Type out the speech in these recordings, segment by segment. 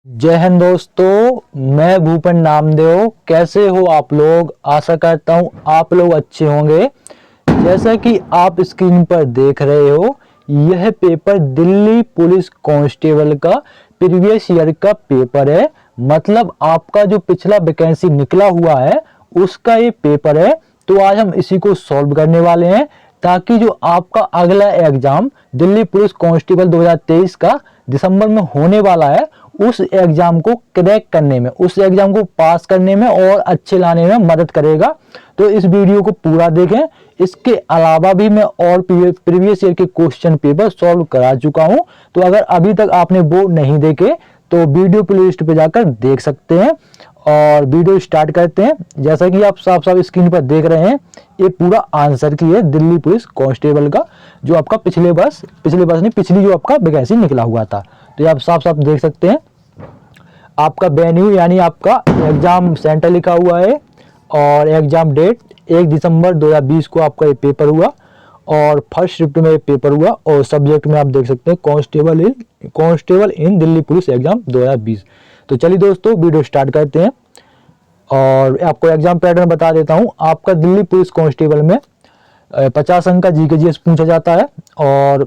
जय हिंद दोस्तों, मैं भूपेन नामदेव। कैसे हो आप लोग? आशा करता हूँ आप लोग अच्छे होंगे। जैसा कि आप स्क्रीन पर देख रहे हो, यह पेपर दिल्ली पुलिस कांस्टेबल का प्रीवियस ईयर का पेपर है। मतलब आपका जो पिछला वैकेंसी निकला हुआ है उसका ये पेपर है। तो आज हम इसी को सॉल्व करने वाले हैं ताकि जो आपका अगला एग्जाम दिल्ली पुलिस कांस्टेबल 2023 का दिसंबर में होने वाला है, उस एग्जाम को क्रैक करने में, उस एग्जाम को पास करने में और अच्छे लाने में मदद करेगा। तो इस वीडियो को पूरा देखें। इसके अलावा भी मैं और प्रीवियस ईयर के क्वेश्चन पेपर सॉल्व करा चुका हूं। तो अगर अभी तक आपने वो नहीं देखे तो वीडियो प्लेलिस्ट पे जाकर देख सकते हैं। और वीडियो स्टार्ट करते हैं। जैसा कि आप साफ साफ स्क्रीन पर देख रहे हैं, ये पूरा आंसर की है दिल्ली पुलिस कांस्टेबल का, जो आपका पिछली जो आपका वैकेंसी निकला हुआ था। तो ये आप साफ साफ देख सकते हैं। आपका वेन्यू यानी आपका एग्जाम सेंटर लिखा हुआ है और एग्जाम डेट 1 दिसंबर 2020 को आपका ये पेपर हुआ और फर्स्ट शिफ्ट में ये पेपर हुआ। और सब्जेक्ट में आप देख सकते हैं कांस्टेबल इन दिल्ली पुलिस एग्जाम 2020। तो चलिए दोस्तों, वीडियो स्टार्ट करते हैं और आपको एग्जाम पैटर्न बता देता हूं। आपका दिल्ली पुलिस कांस्टेबल में 50 अंक का जीके पूछा जाता है और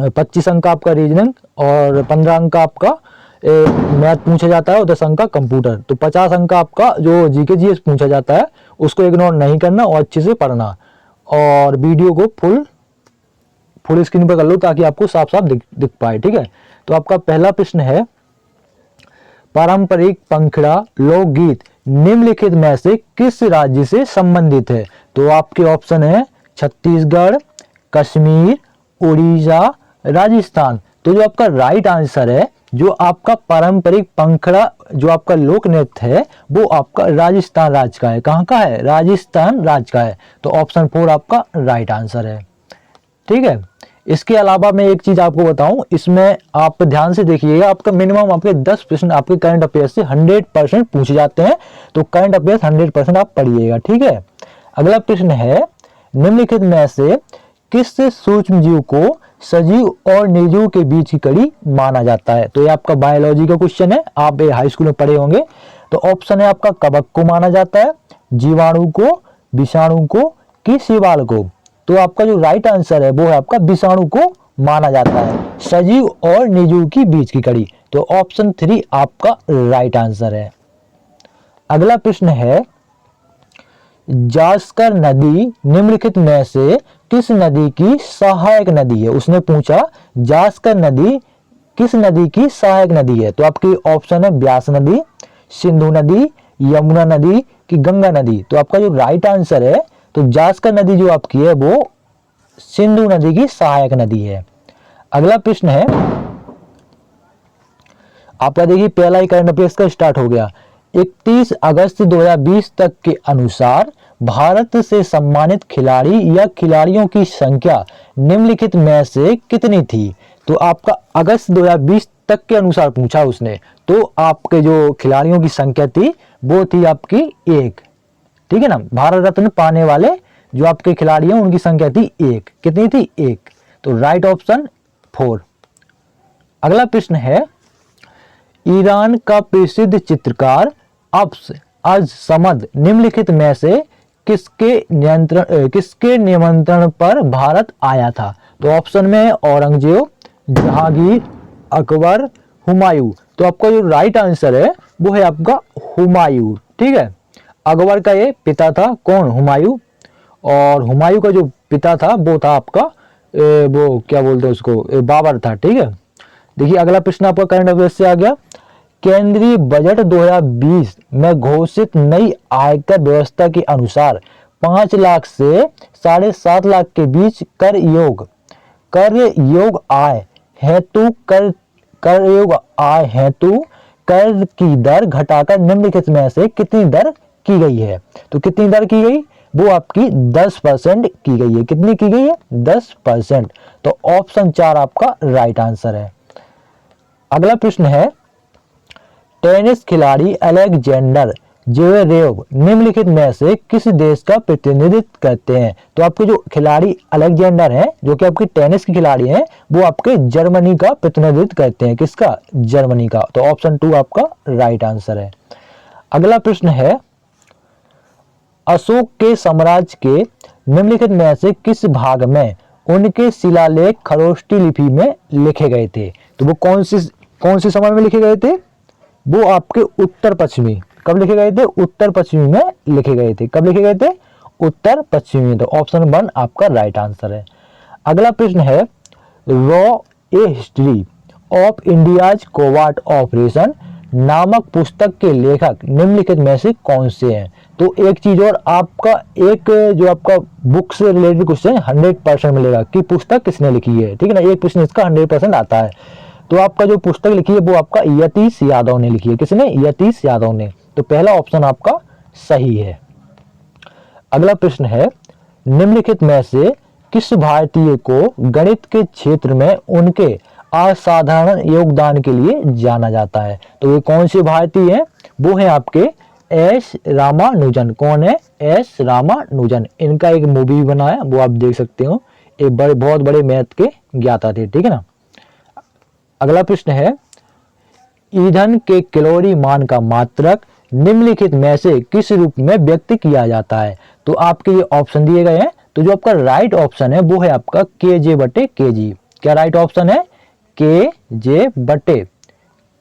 25 अंक का आपका रीजनिंग और 15 अंक का आपका मैथ पूछा जाता है और 10 अंक का कंप्यूटर। तो 50 अंक का आपका जो जीके पूछा जाता है उसको इग्नोर नहीं करना और अच्छे से पढ़ना। और वीडियो को फुल स्क्रीन पर कर लो ताकि आपको साफ साफ दिख पाए। ठीक है, तो आपका पहला प्रश्न है, पारंपरिक पंखड़ा लोकगीत निम्नलिखित में से किस राज्य से संबंधित है? तो आपके ऑप्शन है छत्तीसगढ़, कश्मीर, उड़ीसा, राजस्थान। तो जो आपका राइट आंसर है, जो आपका पारंपरिक पंखड़ा जो आपका लोक नृत्य है वो आपका राजस्थान राज्य का है। कहाँ का है? राजस्थान राज्य का है। तो ऑप्शन 4 आपका राइट आंसर है। ठीक है, इसके अलावा मैं एक चीज आपको बताऊं, इसमें आप ध्यान से देखिएगा। आपका मिनिमम आपके 10 प्रश्न आपके करंट अफेयर्स से 100% पूछे जाते हैं। तो करंट अफेयर्स 100% आप पढ़िएगा। ठीक है, अगला प्रश्न है, निम्नलिखित में से किस सूक्ष्म जीव को सजीव और निर्जीव के बीच की कड़ी माना जाता है? तो ये आपका बायोलॉजी का क्वेश्चन है, आप हाई स्कूल में पढ़े होंगे। तो ऑप्शन है आपका कवक को माना जाता है, जीवाणु को, विषाणु को कि शैवाल को। तो आपका जो राइट आंसर है वो है आपका विषाणु को माना जाता है, सजीव और निर्जीव की बीच की कड़ी। तो ऑप्शन 3 आपका राइट आंसर है। अगला प्रश्न है, जास्कर नदी निम्नलिखित में से किस नदी की सहायक नदी है? उसने पूछा जास्कर नदी किस नदी की सहायक नदी है? तो आपकी ऑप्शन है व्यास नदी, सिंधु नदी, यमुना नदी कि गंगा नदी। तो आपका जो राइट आंसर है, तो जास्कर नदी जो आपकी है वो सिंधु नदी की सहायक नदी है। अगला प्रश्न है आपका, देखिए पहला ही करंट अफेयर्स का स्टार्ट हो गया। 31 अगस्त 2020 तक के अनुसार भारत से सम्मानित खिलाड़ी या खिलाड़ियों की संख्या निम्नलिखित में से कितनी थी? तो आपका अगस्त 2020 तक के अनुसार पूछा उसने। तो आपके जो खिलाड़ियों की संख्या थी वो थी आपकी 1। ठीक है ना, भारत रत्न पाने वाले जो आपके खिलाड़ी हैं उनकी संख्या थी 1। कितनी थी? 1। तो राइट ऑप्शन 4। अगला प्रश्न है, ईरान का प्रसिद्ध चित्रकार अब्स अज समद निम्नलिखित में से किसके निमंत्रण पर भारत आया था? तो ऑप्शन में है औरंगजेब, जहांगीर, अकबर, हुमायूं। तो आपका जो राइट आंसर है वो है आपका हुमायूं। ठीक है, अकबर का ये पिता था, कौन? हुमायूं। और हुमायूं का जो पिता था वो था आपका वो क्या बोलते हैं उसको, बाबर था। ठीक है, देखिए अगला प्रश्न आपका करंट अफेयर्स से आ गया। केंद्रीय बजट 2020 में घोषित नई आयकर व्यवस्था के अनुसार 5 लाख से 7.5 लाख के बीच कर योग आय हेतु कर की दर घटाकर निम्नलिखित में से कितनी दर की गई है? तो कितनी दर की गई? वो आपकी 10% की गई है। कितनी की गई है? 10%। तो ऑप्शन 4 आपका राइट आंसर है। अगला प्रश्न है, टेनिस खिलाड़ी अलेक्जेंडर ज़्वेरेव निम्नलिखित में से किस देश का प्रतिनिधित्व करते हैं? तो आपके जो खिलाड़ी अलेक्जेंडर हैं, जो कि आपके टेनिस के खिलाड़ी हैं, वो आपके जर्मनी का प्रतिनिधित्व करते हैं। किसका? जर्मनी का। तो ऑप्शन 2 आपका राइट आंसर है। अगला प्रश्न है, अशोक के साम्राज्य के निम्नलिखित में से किस भाग में उनके शिलालेख खरोष्टी लिपि में लिखे गए थे? तो वो कौन सी समय में लिखे गए थे? वो आपके उत्तर पश्चिमी। कब लिखे गए थे? उत्तर पश्चिमी में लिखे गए थे। कब लिखे गए थे? उत्तर पश्चिमी। तो ऑप्शन 1 आपका राइट आंसर है। अगला प्रश्न है, रॉ a history of India's covert operation नामक पुस्तक के लेखक निम्नलिखित में से कौन से हैं? तो एक चीज और, आपका एक जो आपका बुक से रिलेटेड क्वेश्चन 100% मिलेगा कि पुस्तक किसने लिखी है, ठीक है ना। एक प्रश्न इसका 100% आता है। तो आपका जो पुस्तक लिखी है वो आपका यतीश यादव ने लिखी है। किसने? यतीश यादव ने। तो पहला ऑप्शन आपका सही है। अगला प्रश्न है, निम्नलिखित में से किस भारतीय को गणित के क्षेत्र में उनके असाधारण योगदान के लिए जाना जाता है? तो ये कौन से भारतीय हैं? वो हैं आपके एस रामानुजन। कौन है? एस रामानुजन। इनका एक मूवी बना है, वो आप देख सकते हो। एक बहुत बड़े मैथ के ज्ञाता थे, ठीक है ना। अगला प्रश्न है, ईंधन के कैलोरी मान का मात्रक निम्नलिखित में से किस रूप में व्यक्त किया जाता है? तो आपके ये ऑप्शन दिए गए हैं। तो जो आपका राइट ऑप्शन है वो है आपका kJ/kg। क्या राइट ऑप्शन है? kJ/kg,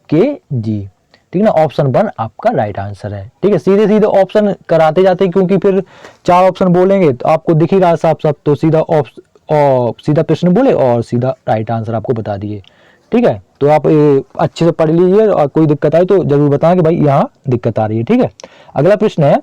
ठीक है ना। ऑप्शन 1 आपका राइट आंसर है। ठीक है, सीधे सीधे ऑप्शन कराते जाते, क्योंकि फिर 4 ऑप्शन बोलेंगे तो आपको दिख ही रहा साफ साफ, तो सीधा प्रश्न बोले और सीधा राइट आंसर आपको बता दिए। ठीक है, तो आप अच्छे से पढ़ लीजिए और कोई दिक्कत आए तो जरूर बताएं कि भाई यहाँ दिक्कत आ रही है। ठीक है, अगला प्रश्न है,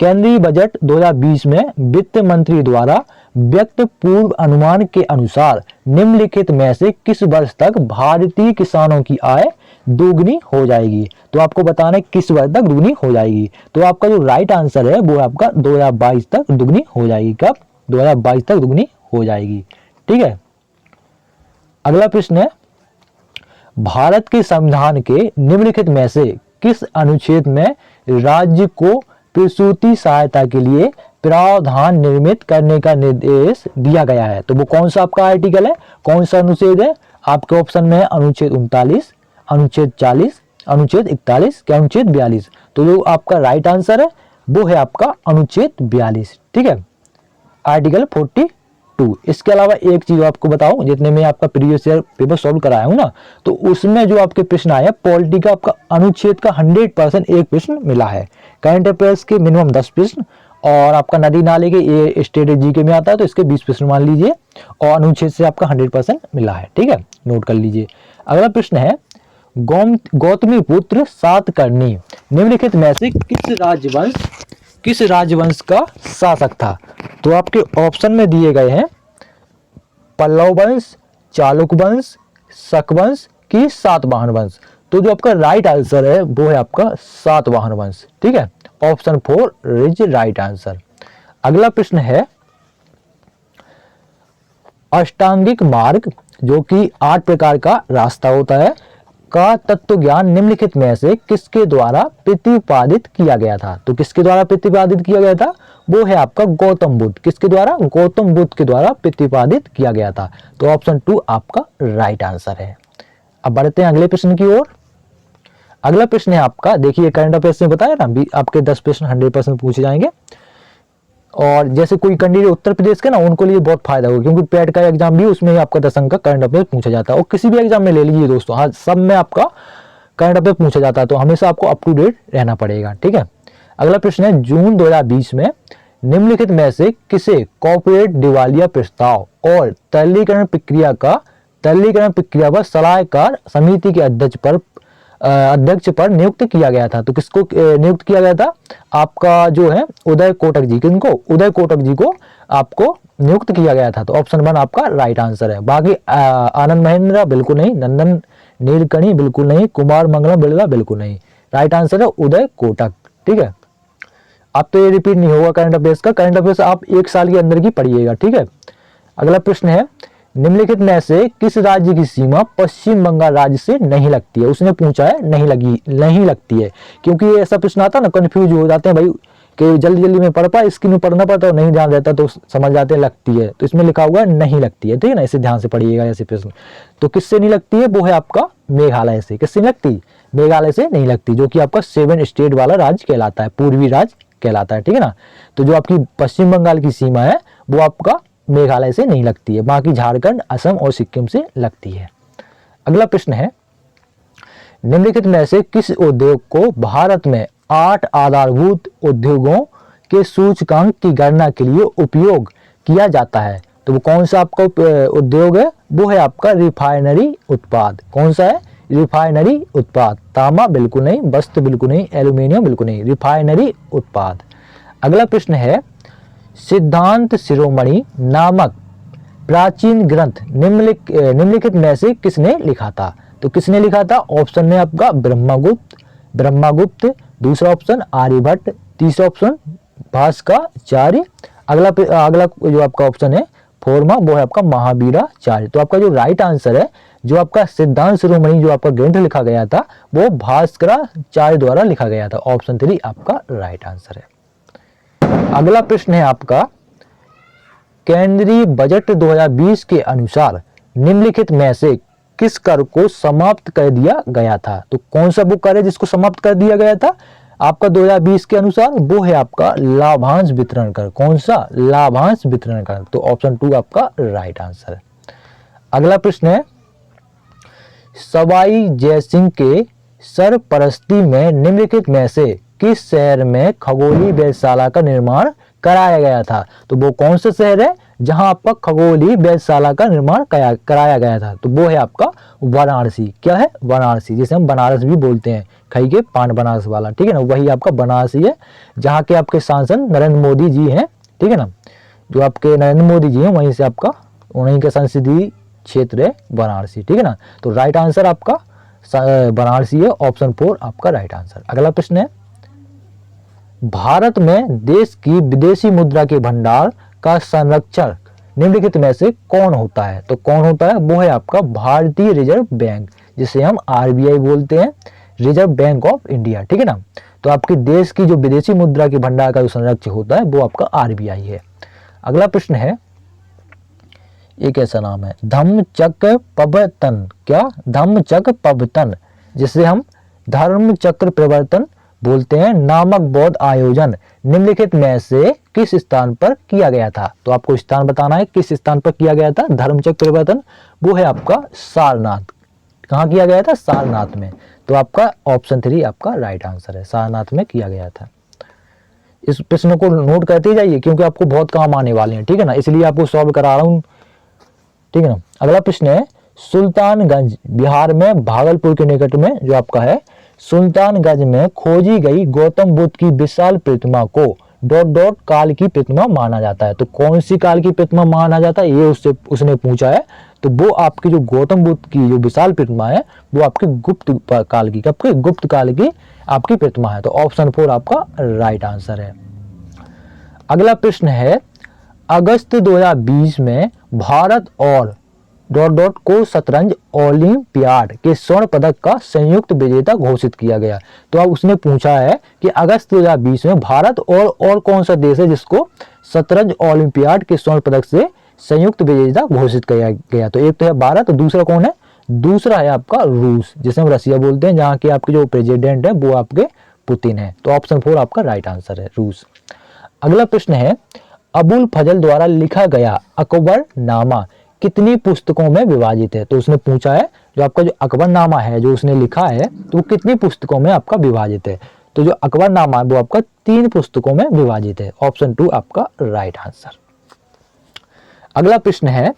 केंद्रीय बजट 2020 में वित्त मंत्री द्वारा व्यक्त पूर्व अनुमान के अनुसार निम्नलिखित में से किस वर्ष तक भारतीय किसानों की आय दोगुनी हो जाएगी? तो आपको बताना है किस वर्ष तक दोगुनी हो जाएगी। तो आपका जो राइट आंसर है वो आपका 2022 तक दोगुनी हो जाएगी। कब? 2022 तक दोगुनी हो जाएगी। ठीक है, अगला प्रश्न है, भारत के संविधान के निम्नलिखित में से किस अनुच्छेद में राज्य को प्रसूति सहायता के लिए प्रावधान निर्मित करने का निर्देश दिया गया है? तो वो कौन सा आपका आर्टिकल है, कौन सा अनुच्छेद है? आपके ऑप्शन में है अनुच्छेद 39, अनुच्छेद 40, अनुच्छेद 41 क्या अनुच्छेद 42। तो जो आपका राइट आंसर है वो है आपका अनुच्छेद 42। ठीक है, आर्टिकल 42। इसके अलावा एक चीज आपको बताऊं, जितने में आपका प्रीवियस ईयर पेपर सॉल्व कराया हूं ना, तो उसमें जो आपके प्रश्न आए पॉलिटी का आपका अनुच्छेद का 100% एक प्रश्न मिला है। करंट अफेयर्स के मिनिमम 10 प्रश्न, और आपका नदी नाले के ये स्ट्रेटेजी के में आता है तो इसके 20 प्रश्न मान लीजिए, और अनुच्छेद से आपका 100% मिला है। ठीक है, नोट कर लीजिए। अगला प्रश्न है, गौतमी पुत्र सातकर्णी निम्नलिखित में से किस राजवंश का शासक था? तो आपके ऑप्शन में दिए गए हैं पल्लव वंश, चालुक्य वंश, शक वंश की सातवाहन वंश। तो जो आपका राइट आंसर है वो है आपका सातवाहन वंश। ठीक है, ऑप्शन 4 इज राइट आंसर। अगला प्रश्न है, अष्टांगिक मार्ग जो कि 8 प्रकार का रास्ता होता है का तत्व ज्ञान निम्नलिखित में से किसके द्वारा प्रतिपादित किया गया था? तो किसके द्वारा प्रतिपादित किया गया था? वो है आपका गौतम बुद्ध। किसके द्वारा? गौतम बुद्ध के द्वारा प्रतिपादित किया गया था। तो ऑप्शन 2 आपका राइट आंसर है। अब बढ़ते हैं अगले प्रश्न की ओर। अगला प्रश्न है आपका, देखिए करंट अफेयर्स में बताया ना, आपके 10 प्रश्न 100% पूछे जाएंगे, और जैसे कोई कैंडिडेट उत्तर प्रदेश के ना, उनको लिए बहुत फायदा होगा, क्योंकि पेट का एग्जाम भी उसमें आपका 10 अंक का करंट अफेयर पूछा जाता है, और किसी भी एग्जाम में ले लीजिए दोस्तों, हाँ सब में आपका करंट अफेयर पूछा जाता है, तो हमेशा आपको अप टू डेट रहना पड़ेगा। ठीक है, अगला प्रश्न है, जून 2020 में निम्नलिखित में से किसे कॉर्पोरेट दिवालिया प्रस्ताव और तरलीकरण प्रक्रिया पर सलाहकार समिति के अध्यक्ष पर नियुक्त किया गया था? तो किसको नियुक्त किया गया था? आपका जो है उदय कोटक जी। किनको? उदय कोटक जी को आपको नियुक्त किया गया था। तो ऑप्शन 1 आपका राइट आंसर है। बाकी आनंद महेंद्र बिल्कुल नहीं, नंदन नीलकणी बिल्कुल नहीं, कुमार मंगलम बिरला बिल्कुल नहीं। राइट आंसर है उदय कोटक। ठीक है, अब तो ये रिपीट नहीं होगा करंट अफेयर्स का, करंट अफेयर्स आप 1 साल के अंदर की पढ़िएगा। ठीक है, अगला प्रश्न है, निम्नलिखित में से किस राज्य की सीमा पश्चिम बंगाल राज्य से नहीं लगती है? उसने पूछा है नहीं लगती है, क्योंकि ये ऐसा प्रश्न आता है ना, कंफ्यूज हो जाते हैं भाई कि जल्दी जल्दी में पढ़ पाए, स्क्रीन में पढ़ना पड़ता है, नहीं ध्यान रहता तो समझ जाते हैं लगती है, तो इसमें लिखा हुआ है नहीं लगती है, ठीक है ना, इसे ध्यान से पढ़िएगा ऐसे प्रश्न। तो किससे नहीं लगती है? वो है आपका मेघालय से। किससे नहीं लगती? मेघालय से नहीं लगती, जो कि आपका 7 स्टेट वाला राज्य कहलाता है, पूर्वी राज्य कहलाता है, ठीक है ना। तो जो आपकी पश्चिम बंगाल की सीमा है वो आपका मेघालय से नहीं लगती है, बाकी झारखंड, असम और सिक्किम से लगती है। अगला प्रश्न है, निम्नलिखित में से किस उद्योग को भारत में 8 आधारभूत उद्योगों के सूचकांक की गणना के लिए उपयोग किया जाता है? तो वो कौन सा आपका उद्योग है? वो है आपका रिफाइनरी उत्पाद। कौन सा है? रिफाइनरी उत्पाद। तांबा बिल्कुल नहीं, वस्त्र बिल्कुल नहीं, एल्यूमिनियम बिल्कुल नहीं, रिफाइनरी उत्पाद। अगला प्रश्न है, सिद्धांत शिरोमणि नामक प्राचीन ग्रंथ निम्नलिखित में से किसने लिखा था? तो किसने लिखा था? ऑप्शन में आपका ब्रह्मगुप्त, दूसरा ऑप्शन आर्यभट्ट, तीसरा ऑप्शन भास्कराचार्य, अगला जो आपका ऑप्शन है फोरमा वो है आपका महावीराचार्य। तो आपका जो राइट आंसर है, जो आपका सिद्धांत शिरोमणि जो आपका ग्रंथ लिखा गया था वो भास्कराचार्य द्वारा लिखा गया था। ऑप्शन 3 आपका राइट आंसर है। अगला प्रश्न है आपका, केंद्रीय बजट 2020 के अनुसार निम्नलिखित में से किस कर को समाप्त कर दिया गया था? तो कौन सा वो कर है जिसको समाप्त कर दिया गया था आपका 2020 के अनुसार? वो है आपका लाभांश वितरण कर। कौन सा? लाभांश वितरण कर। तो ऑप्शन 2 आपका राइट आंसर है। अगला प्रश्न है, सवाई जयसिंह के सरपरस्ती में निम्नलिखित में से किस शहर में खगोलीय वेधशाला का निर्माण कराया गया था? तो वो कौन सा शहर है जहां आपका खगोलीय वेधशाला का निर्माण कराया गया था? तो वो है आपका वाराणसी। क्या है? वाराणसी, जिसे हम बनारस भी बोलते हैं, खई के पान बनारस वाला, ठीक है ना, वही आपका बनारसी है, जहाँ के आपके सांसद नरेंद्र मोदी जी हैं, ठीक है ना, जो आपके नरेंद्र मोदी जी हैं वहीं से आपका उन्हीं का संसदीय क्षेत्र है वाराणसी, ठीक है ना। तो राइट आंसर आपका वाराणसी है। ऑप्शन 4 आपका राइट आंसर। अगला प्रश्न है, भारत में देश की विदेशी मुद्रा के भंडार का संरक्षण निम्नलिखित में से कौन होता है? तो कौन होता है? वो है आपका भारतीय रिजर्व बैंक, जिसे हम आरबीआई बोलते हैं, रिजर्व बैंक ऑफ इंडिया, ठीक है ना। तो आपके देश की जो विदेशी मुद्रा के भंडार का जो संरक्षक होता है वो आपका आरबीआई है। अगला प्रश्न है, एक ऐसा नाम है धम्मचक्र प्रवर्तन। क्या? धम्मचक्र प्रवर्तन, जिसे हम धर्म चक्र प्रवर्तन बोलते हैं, नामक बौद्ध आयोजन निम्नलिखित में से किस स्थान पर किया गया था? तो आपको स्थान बताना है, किस स्थान पर किया गया था धर्मचक्र प्रवर्तन? वो है आपका सारनाथ। कहाँ किया गया था? सारनाथ में। तो आपका ऑप्शन 3 आपका राइट आंसर है, सारनाथ में किया गया था। इस प्रश्न को नोट करते जाइए क्योंकि आपको बहुत काम आने वाले हैं, ठीक है ना, इसलिए आपको सॉल्व करा रहा हूँ, ठीक है ना। अगला प्रश्न है, सुल्तानगंज बिहार में भागलपुर के निकट में जो आपका है, सुल्तानगंज में खोजी गई गौतम बुद्ध की विशाल प्रतिमा को ... काल की प्रतिमा माना जाता है। तो कौन सी काल की प्रतिमा माना जाता है ये उसने पूछा है। तो वो आपकी जो गौतम बुद्ध की जो विशाल प्रतिमा है वो आपके गुप्त काल की, आपके गुप्त काल की आपकी प्रतिमा है। तो ऑप्शन 4 आपका राइट आंसर है। अगला प्रश्न है, अगस्त 2020 में भारत और ... को शतरंज ओलंपियाड के स्वर्ण पदक का संयुक्त विजेता घोषित किया गया। तो अब उसने पूछा है कि अगस्त 2020 में भारत और कौन सा देश है जिसको शतरंज ओलंपियाड के स्वर्ण पदक से संयुक्त विजेता घोषित किया गया? तो एक तो है भारत, दूसरा कौन है? दूसरा है आपका रूस, जिसे हम रसिया बोलते हैं, जहाँ के आपके जो प्रेसिडेंट है वो आपके पुतिन है। तो ऑप्शन 4 आपका राइट आंसर है, रूस। अगला प्रश्न है, अबुल फजल द्वारा लिखा गया अकबरनामा कितनी पुस्तकों में विभाजित है? तो उसने पूछा है जो आपका जो अकबरनामा है जो उसने लिखा है तो वो कितनी पुस्तकों में आपका विभाजित है? तो जो अकबरनामा है वो आपका 3 पुस्तकों में विभाजित है। ऑप्शन 2 आपका राइट आंसर। अगला प्रश्न है,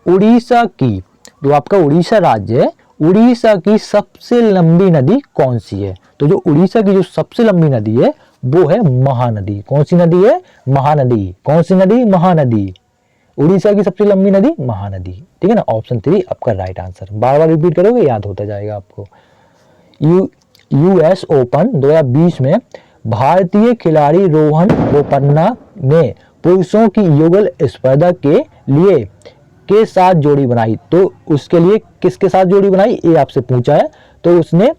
उड़ीसा की जो आपका उड़ीसा राज्य है, उड़ीसा की सबसे लंबी नदी कौन सी है? तो जो उड़ीसा की जो सबसे लंबी नदी है वो है महानदी। कौन सी नदी है? महानदी। कौन सी नदी? महानदी। उड़ीसा की सबसे लंबी नदी महानदी, ठीक है ना। ऑप्शन 3 आपका राइट आंसर। बार बार रिपीट करोगे याद होता जाएगा आपको। यूएस ओपन 2020 में भारतीय खिलाड़ी रोहन बोपन्ना ने पुरुषों की युगल स्पर्धा के लिए के साथ जोड़ी बनाई। तो उसके लिए किसके साथ जोड़ी बनाई ये आपसे पूछा है, तो उसने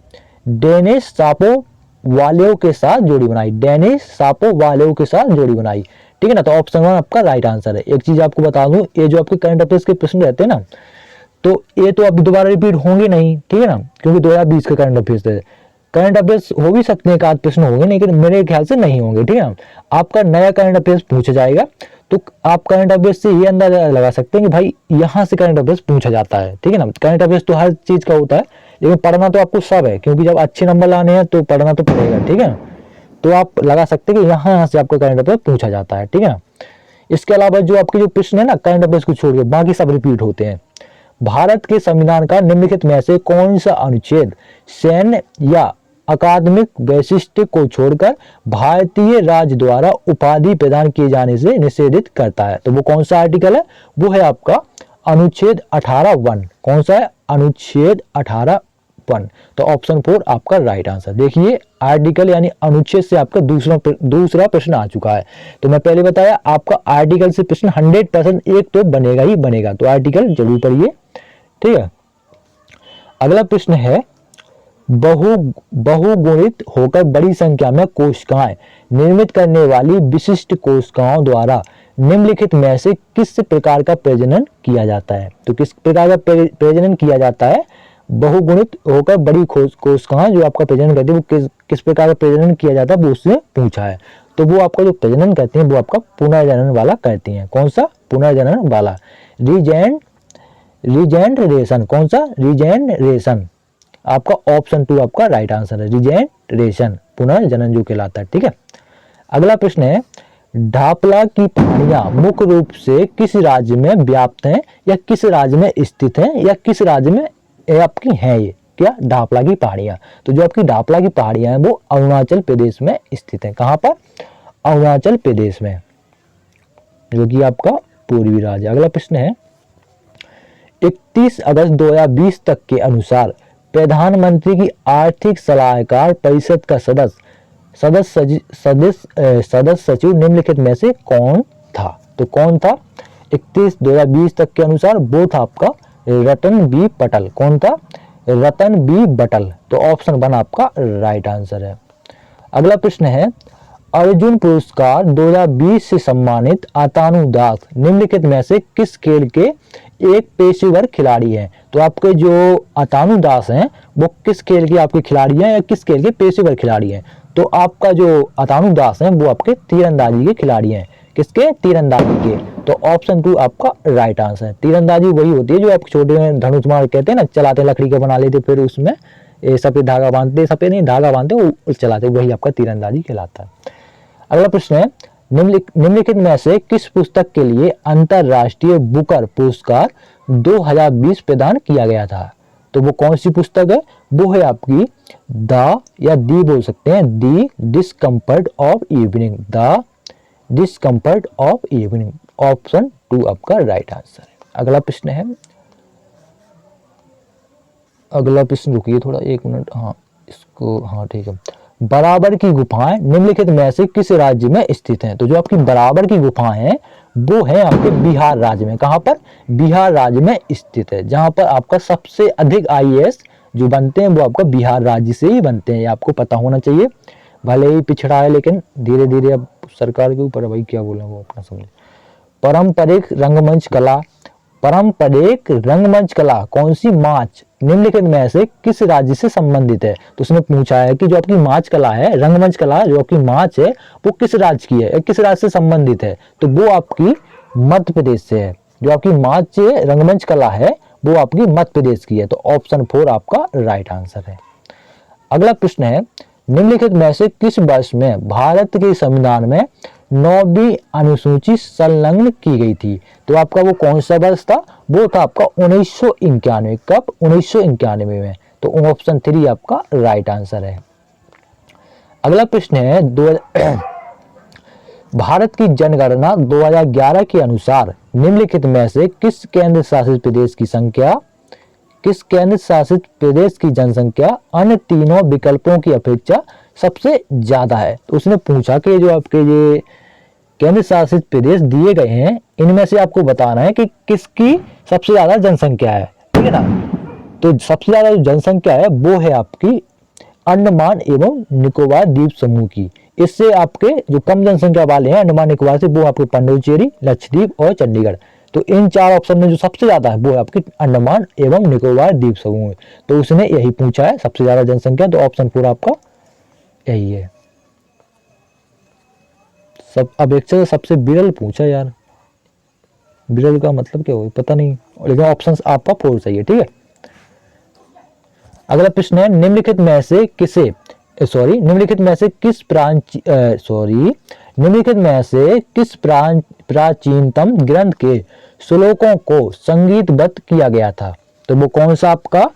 डेनिस शापोवालोव के साथ जोड़ी बनाई, डेनिस शापोवालोव के साथ जोड़ी बनाई। ठीक है ना, तो ऑप्शन 1 आपका राइट आंसर है। एक चीज आपको बता दूं, ये जो आपके करंट अफेयर्स के प्रश्न रहते हैं ना, तो ये तो अभी दोबारा रिपीट होंगे नहीं, ठीक है ना, क्योंकि 2020 के करंट अफेयर्स थे। करंट अफेयर्स हो भी सकते हैं, एक आध प्रश्न होंगे, लेकिन मेरे ख्याल से नहीं होंगे। ठीक है, आपका नया करंट अफेयर्स पूछा जाएगा, तो आप करंट अफेयर्स से ये अंदाजा लगा सकते हैं कि भाई यहाँ से करंट अफेयर्स पूछा जाता है। ठीक है ना, करंट अफेयर्स तो हर चीज का होता है, लेकिन पढ़ना तो आपको सब है, क्योंकि जब अच्छे नंबर लाने हैं तो पढ़ना तो पड़ेगा। ठीक है, तो आप लगा सकते हैं कि यहाँ से आपका करंट अफेयर पूछा जाता है। ठीक है, इसके अलावा जो आपके जो प्रश्न है ना करंट अफेयर्स को छोड़ के बाकी सब रिपीट होते हैं। भारत के संविधान का निम्नलिखित में से कौन सा अनुच्छेद सैन्य या अकादमिक वैशिष्ट्य को छोड़कर भारतीय राज्य द्वारा उपाधि प्रदान किए जाने से निषेधित करता है? तो वो कौन सा आर्टिकल है? वो है आपका अनुच्छेद 18(1). कौन सा है? अनुच्छेद 18(1). तो ऑप्शन 4 आपका राइट आंसर। देखिए आर्टिकल यानी अनुच्छेद से आपका दूसरा प्रश्न आ चुका है। तो मैं पहले बताया आपका आर्टिकल से प्रश्न 100% एक तो बनेगा ही बनेगा, तो आर्टिकल जरूर पढ़िए। ठीक है, अगला प्रश्न है, बहुगुणित होकर बड़ी संख्या में कोशिकाएं निर्मित करने वाली विशिष्ट कोशिकाओं द्वारा निम्नलिखित में से किस प्रकार का प्रजनन किया जाता है? तो किस प्रकार का प्रजनन किया जाता है? बहुगुणित होकर बड़ी कोशिकाएं जो आपका प्रजनन करती है वो किस प्रकार का प्रजनन किया जाता है वो उससे पूछा है। तो वो आपका जो प्रजनन करती हैं वो आपका पुनर्जनन वाला करती हैं। कौन सा? पुनर्जनन वाला, रीजेनरेशन। कौन सा? रीजेनरेशन। आपका ऑप्शन 2 आपका राइट आंसर है, रीजेनरेशन, पुनर्जनन जो कहलाता है। ठीक है, अगला प्रश्न है, ढापला की पहाड़ियां मुख्य रूप से किस राज्य में व्याप्त हैं या किस राज्य में स्थित हैं या किस राज्य में आपकी हैं? ये क्या ढापला की पहाड़ियां? तो जो आपकी ढापला की पहाड़ियां हैं वो अरुणाचल प्रदेश में स्थित हैं। कहां पर? अरुणाचल प्रदेश में, जो कि आपका पूर्वी राज्य। अगला प्रश्न है, 31 अगस्त 2020 तक के अनुसार प्रधानमंत्री की आर्थिक सलाहकार परिषद का सदस्य सचिव निम्नलिखित में से कौन था? तो कौन था 31/2020 तक के अनुसार? वो था आपका रतन बी पटल। कौन था? रतन बी पटल। तो ऑप्शन 1 आपका राइट आंसर है। अगला प्रश्न है, अर्जुन पुरस्कार 2020 से सम्मानित अतानु दास निम्नलिखित में से किस खेल के एक पेशेवर खिलाड़ी हैं? तो आपके जो अतानु दास हैं वो किस खेल के आपके खिलाड़ी हैं या किस खेल के पेशेवर खिलाड़ी हैं? तो आपका जो अतानु दास हैं वो आपके तीरंदाजी के खिलाड़ी हैं। किसके? तीरंदाजी के। तो ऑप्शन 2 आपका राइट आंसर है। तीरंदाजी वही होती है जो आप छोटे में धनुष मार कहते हैं ना, चलाते लकड़ी का बना लेते, फिर उसमें सफेद धागा बांधते, सफेद नहीं धागा बांधते वो चलाते, वही आपका तीरंदाजी कहलाता है। अगला प्रश्न है, निम्नलिखित में से किस पुस्तक के लिए अंतरराष्ट्रीय बुकर पुरस्कार 2020 प्रदान किया गया था? तो वो कौन सी पुस्तक है? वो है आपकी द या दी बोल सकते हैं, the discomfort of evening, the discomfort of evening. Option 2 आपका राइट आंसर है। अगला प्रश्न है, अगला प्रश्न रुकिए थोड़ा 1 मिनट, हाँ इसको, हाँ ठीक है। बराबर की गुफाएं निम्नलिखित में से किस राज्य में स्थित हैं? तो जो आपकी बराबर की गुफाएं हैं वो है आपके बिहार राज्य में। कहां पर? बिहार राज्य में स्थित है, जहां पर आपका सबसे अधिक IAS जो बनते हैं वो आपका बिहार राज्य से ही बनते हैं। ये आपको पता होना चाहिए, भले ही पिछड़ा है लेकिन धीरे धीरे अब सरकार के ऊपर है भाई, क्या बोले वो अपना समझे। पारंपरिक रंगमंच कला कौन सी मार्च निम्नलिखित में से किस राज्य से संबंधित है? तो उसने पूछा है कि जो आपकी मार्च कला है, रंगमंच कला जो आपकी मार्च है वो किस राज्य की है, किस राज्य से संबंधित है? तो वो आपकी मध्य प्रदेश से है। जो आपकी मार्च रंगमंच कला है वो आपकी मध्य प्रदेश की है। तो ऑप्शन 4 आपका राइट आंसर है। अगला प्रश्न है, निम्नलिखित में से किस वर्ष में भारत के संविधान में 9वीं अनुसूची संलग्न की गई थी? तो आपका वो कौन सा वर्ष था? वो था आपका 1991। कब? 1991 में। तो ऑप्शन 3 आपका राइट आंसर है। अगला प्रश्न है, भारत की जनगणना 2011 के अनुसार निम्नलिखित में से किस केंद्र शासित प्रदेश की जनसंख्या अन्य तीनों विकल्पों की अपेक्षा सबसे ज्यादा है? तो उसने पूछा कि जो आपके ये केंद्र शासित प्रदेश दिए गए हैं, इनमें से आपको बताना है कि किसकी सबसे ज्यादा जनसंख्या है, ठीक है ना। तो सबसे ज्यादा जो जनसंख्या है वो है आपकी अंडमान एवं निकोबार द्वीप समूह की। इससे आपके जो कम जनसंख्या वाले हैं अंडमान निकोबार से, वो आपके पुडुचेरी, लक्षद्वीप और चंडीगढ़। तो इन 4 ऑप्शन में जो सबसे ज्यादा है वो है आपकी अंडमान एवं निकोबार द्वीप समूह। तो उसने यही पूछा है सबसे ज्यादा जनसंख्या, तो ऑप्शन 4 आपका यही है। सब अपेक्षा सबसे विरल पूछा यार, विरल का मतलब क्या हो पता नहीं, लेकिन ऑप्शन आपका 4 सही है, ठीक है। अगला प्रश्न है निम्नलिखित में से किस प्राचीनतम ग्रंथ के श्लोकों को संगीतबद्ध किया गया था। तो वो कौन सा आपका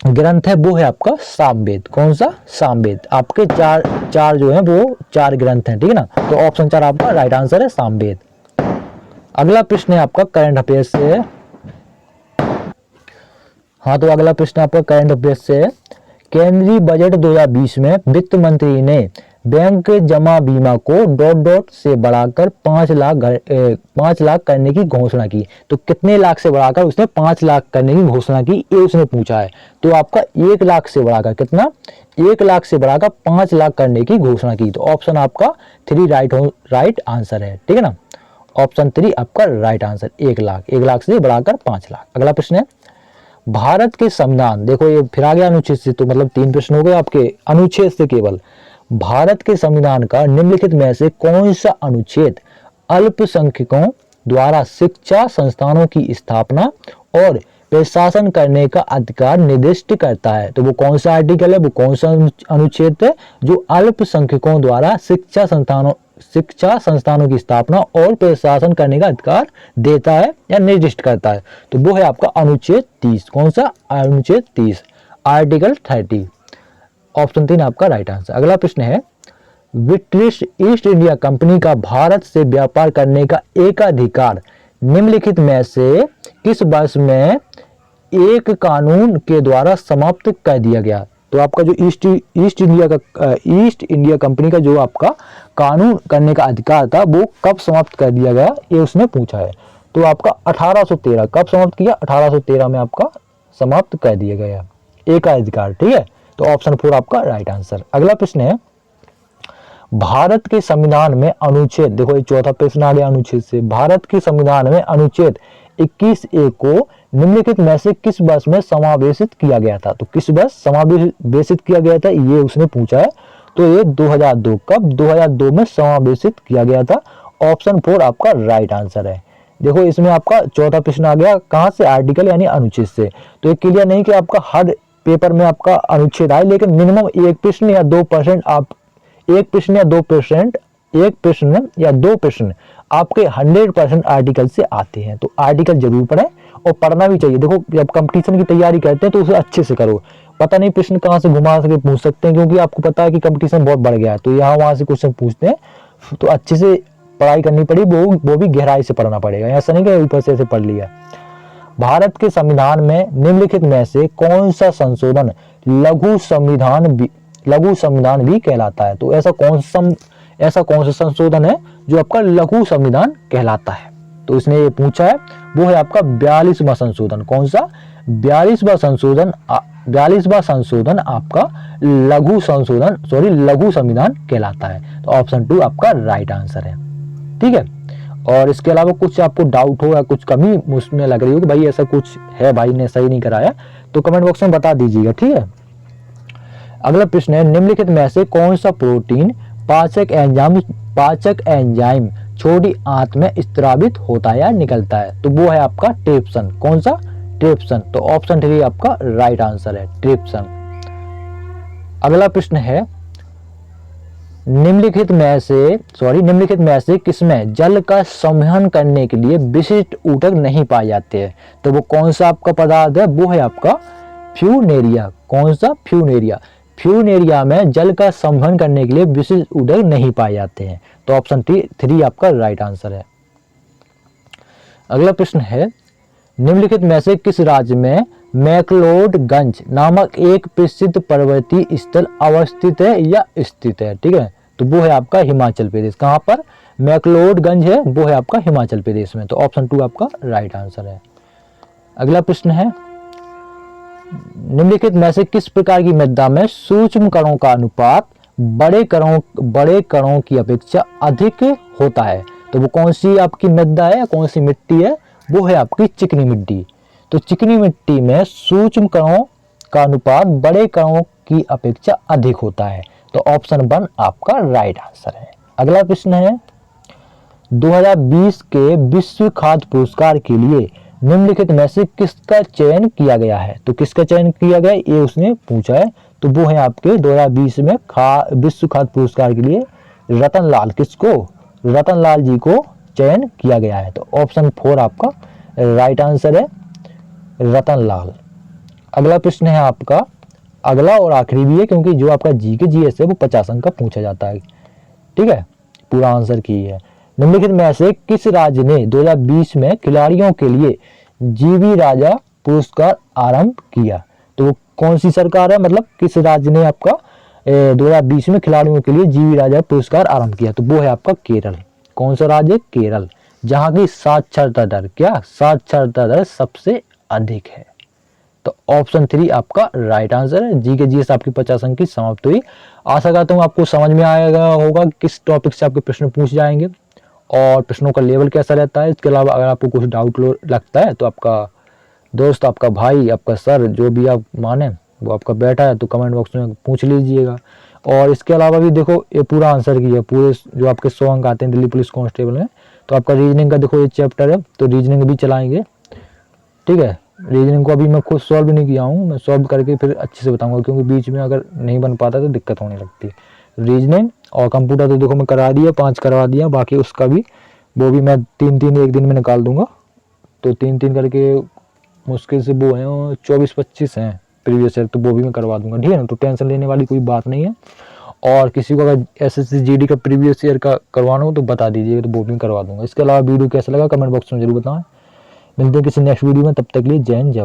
ग्रंथ है, वो है आपका सामवेद। कौन सा? सामवेद। आपके चार जो है वो 4 ग्रंथ हैं, ठीक है ना। तो ऑप्शन 4 आपका राइट आंसर है सामवेद। अगला प्रश्न है आपका करंट अफेयर्स से है। हाँ, तो अगला प्रश्न आपका करंट अफेयर्स से है। केंद्रीय बजट 2020 में वित्त मंत्री ने बैंक जमा बीमा को ... से बढ़ाकर 5 लाख करने की घोषणा की। तो कितने लाख से बढ़ाकर उसने 5 लाख करने की घोषणा की, ये उसने पूछा है। तो आपका 1 लाख से बढ़ाकर कितना, 1 लाख से बढ़ाकर 5 लाख करने की घोषणा की। तो ऑप्शन आपका 3 राइट आंसर है, ठीक है ना। ऑप्शन 3 आपका राइट आंसर, 1 लाख से बढ़ाकर 5 लाख। अगला प्रश्न है भारत के संविधान, देखो ये फिर आ गया अनुच्छेद से, तो मतलब 3 प्रश्न हो गए आपके अनुच्छेद से केवल। भारत के संविधान का निम्नलिखित में से कौन सा अनुच्छेद अल्पसंख्यकों द्वारा शिक्षा संस्थानों की स्थापना और प्रशासन करने का अधिकार निर्दिष्ट करता है। तो वो कौन सा आर्टिकल है, वो कौन सा अनुच्छेद है जो अल्पसंख्यकों द्वारा शिक्षा संस्थानों की स्थापना और प्रशासन करने का अधिकार देता है या निर्दिष्ट करता है। तो वो है आपका अनुच्छेद 30। कौन सा? अनुच्छेद 30, आर्टिकल 30। ऑप्शन 3 आपका राइट आंसर। अगला प्रश्न है ब्रिटिश ईस्ट इंडिया कंपनी का भारत से व्यापार करने का एकाधिकार निम्नलिखित में से किस वर्ष में एक कानून के द्वारा समाप्त कर दिया गया। तो आपका जो ईस्ट इंडिया कंपनी का जो आपका कानून करने का अधिकार था वो कब समाप्त कर दिया गया, ये उसने पूछा है। तो आपका 1813, कब समाप्त किया? 1813 में आपका समाप्त कर दिया गया एकाधिकार, ठीक है। तो ऑप्शन 4 आपका राइट आंसर। अगला प्रश्न है भारत के संविधान में अनुच्छेद, देखो ये चौथा प्रश्न आ गया अनुच्छेद से। भारत के संविधान में अनुच्छेद 21A को निम्नलिखित में से किस वर्ष में समावेशित किया गया था। तो किस वर्ष समावेशित किया गया था ये उसने पूछा है। तो ये 2002, कब? 2002 में समावेशित किया गया था। ऑप्शन 4 आपका राइट आंसर है। देखो इसमें आपका चौथा प्रश्न आ गया कहां से? आर्टिकल यानी अनुच्छेद से। तो ये क्लियर नहीं कि आपका हर पेपर में आपका अनुच्छेद आए, लेकिन मिनिमम 1 प्रश्न या 2% आप 1 प्रश्न या 2%, 1 प्रश्न या 2 प्रश्न आपके 100% आर्टिकल से आते हैं। तो आर्टिकल जरूर पढ़ें और पढ़ना भी चाहिए। देखो जब कंपटीशन की तैयारी करते हैं तो उसे अच्छे से करो। पता नहीं प्रश्न कहाँ से घुमा सके पूछ सकते हैं, क्योंकि आपको पता है कि कंपटीशन बहुत बढ़ गया है, तो यहाँ वहां से क्वेश्चन पूछते हैं। तो अच्छे से पढ़ाई करनी पड़ी, वो भी गहराई से पढ़ना पड़ेगा। ऐसा नहीं कि ऊपर से पढ़ लिया। भारत के संविधान में निम्नलिखित में से कौन सा संशोधन लघु संविधान भी कहलाता है। तो ऐसा कौन सा संशोधन है जो आपका लघु संविधान कहलाता है। तो इसने ये पूछा है, वो है आपका 42वां संशोधन। कौन सा? 42वां संशोधन आपका लघु संविधान कहलाता है। तो ऑप्शन 2 आपका राइट आंसर है, ठीक है। और इसके अलावा कुछ आपको डाउट हो या कुछ कमी उसमें लग रही हो कि भाई ऐसा कुछ है, भाई ने सही नहीं कराया, तो कमेंट बॉक्स में बता दीजिएगा, ठीक है। अगला प्रश्न है निम्नलिखित में से कौन सा प्रोटीन पाचक एंजाइम छोटी आंत में स्त्रावित होता है या निकलता है। तो वो है आपका ट्रिप्सन। कौन सा? ट्रिप्सन। तो ऑप्शन 3 आपका राइट आंसर है, ट्रिप्सन। अगला प्रश्न है निम्नलिखित में से किसमें जल का संवहन करने के लिए विशिष्ट ऊतक नहीं पाए जाते हैं। तो वो कौन सा आपका पदार्थ है? वो है आपका फ्यूनेरिया। कौन सा? फ्यूनेरिया। फ्यूनेरिया में जल का संवहन करने के लिए विशिष्ट ऊतक नहीं पाए जाते हैं। तो ऑप्शन 3 आपका राइट आंसर है। अगला प्रश्न है निम्नलिखित में से किस राज्य में मैक्लोडगंज नामक एक प्रसिद्ध पर्वतीय स्थल अवस्थित है या स्थित है, ठीक है। तो वो है आपका हिमाचल प्रदेश। कहाँ पर? मैक्लोडगंज है, वो है आपका हिमाचल प्रदेश में। तो ऑप्शन 2 आपका राइट आंसर है। अगला प्रश्न है, निम्नलिखित में से किस प्रकार की मृदा में सूक्ष्म कणों का अनुपात बड़े कणों की अपेक्षा अधिक होता है? तो वो कौन सी आपकी मृदा है, कौन सी मिट्टी है? वो है आपकी चिकनी मिट्टी। तो चिकनी मिट्टी में सूक्ष्म कणों का अनुपात बड़े कणों की अपेक्षा अधिक होता है। तो ऑप्शन 1 आपका राइट आंसर है। अगला प्रश्न है, 2020 के विश्व खाद्य पुरस्कार के लिए निम्नलिखित में से किसका चयन किया गया है? तो किसका चयन किया गया ये उसने पूछा है। तो वो है आपके 2020 में विश्व खाद्य पुरस्कार के लिए रतन लाल, किसको? रतन लाल जी को चयन किया गया है। तो ऑप्शन 4 आपका राइट आंसर है, रतन लाल। अगला प्रश्न है आपका, अगला और आखिरी भी है क्योंकि जो आपका जीके जीएस है वो 50 अंक का पूछा जाता है। ठीक है, पूरा आंसर की है। निम्नलिखित में से किस राज्य ने 2020 में खिलाड़ियों के लिए जीवी राजा पुरस्कार आरंभ किया? तो वो कौन सी सरकार है, मतलब किस राज्य ने आपका 2020 में खिलाड़ियों के लिए जीवी राजा पुरस्कार आरंभ किया? तो वो है आपका केरल। कौन सा राज्य? केरल, जहां की साक्षरता दर, क्या साक्षरता दर सबसे अधिक है। तो ऑप्शन 3 आपका राइट आंसर है। जी के जीएस आपकी 50 अंक की समाप्त हुई। आशा करता हूँ आपको समझ में आएगा होगा किस टॉपिक से आपके प्रश्न पूछ जाएंगे और प्रश्नों का लेवल कैसा रहता है। इसके अलावा अगर आपको कुछ डाउट लगता है तो आपका दोस्त, आपका भाई, आपका सर, जो भी आप माने वो आपका बैठा है तो कमेंट बॉक्स में पूछ लीजिएगा। और इसके अलावा भी देखो ये पूरा आंसर की है, पूरे जो आपके 100 अंक आते हैं दिल्ली पुलिस कांस्टेबल में, तो आपका रीजनिंग का देखो ये चैप्टर है तो रीजनिंग भी चलाएंगे। ठीक है, रीजनिंग को अभी मैं खुद सॉल्व नहीं किया हूँ, मैं सॉल्व करके फिर अच्छे से बताऊंगा क्योंकि बीच में अगर नहीं बन पाता तो दिक्कत होने लगती है। रीजनिंग और कंप्यूटर तो देखो मैं करा दिया, 5 करवा दिया, बाकी उसका भी वो भी मैं 3 एक दिन में निकाल दूंगा। तो 3 करके मुश्किल से वो हैं 24-25 हैं प्रीवियस ईयर, तो वो भी मैं करवा दूंगा। ठीक है ना, तो टेंशन लेने वाली कोई बात नहीं है। और किसी को अगर एसएससी जीडी का प्रीवियस ईयर का करवाना हो तो बता दीजिएगा, तो वो भी करवा दूंगा। इसके अलावा वीडियो कैसा लगा कमेंट बॉक्स में जरूर बताएं। मिलते हैं किसी नेक्स्ट वीडियो में, तब तक के लिए जय हिंद जय।